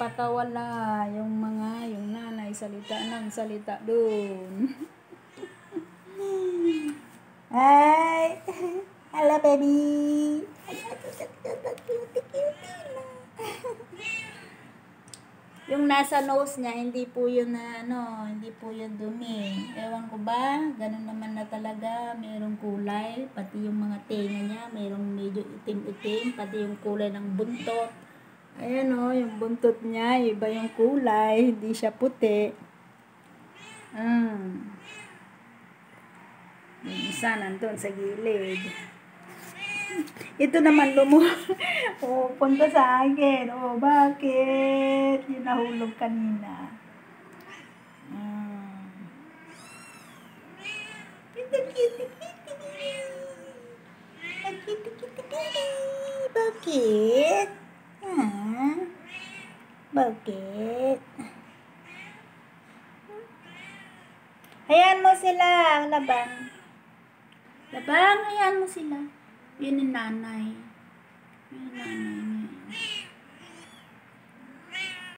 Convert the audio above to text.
nagpakawala yung nanay, salita ng salita dun. Ay, hello baby. Yung nasa nose niya, hindi po yun hindi po yun dumi. Ewan ko ba, ganun naman na talaga, mayroong kulay, pati yung mga tenga niya, mayroong medyo itim-itim, pati yung kulay ng buntot. Ayan yung buntot niya, iba yung kulay, hindi siya puti. Yung isa nandun sa gilid. Ito naman punta sa akin. Bakit? Yung nahulog kanina. Bakit? Bakit? Hayaan mo sila, labang. Labang, hayaan mo sila. Yun yung nanay. Yun yung nanay niya.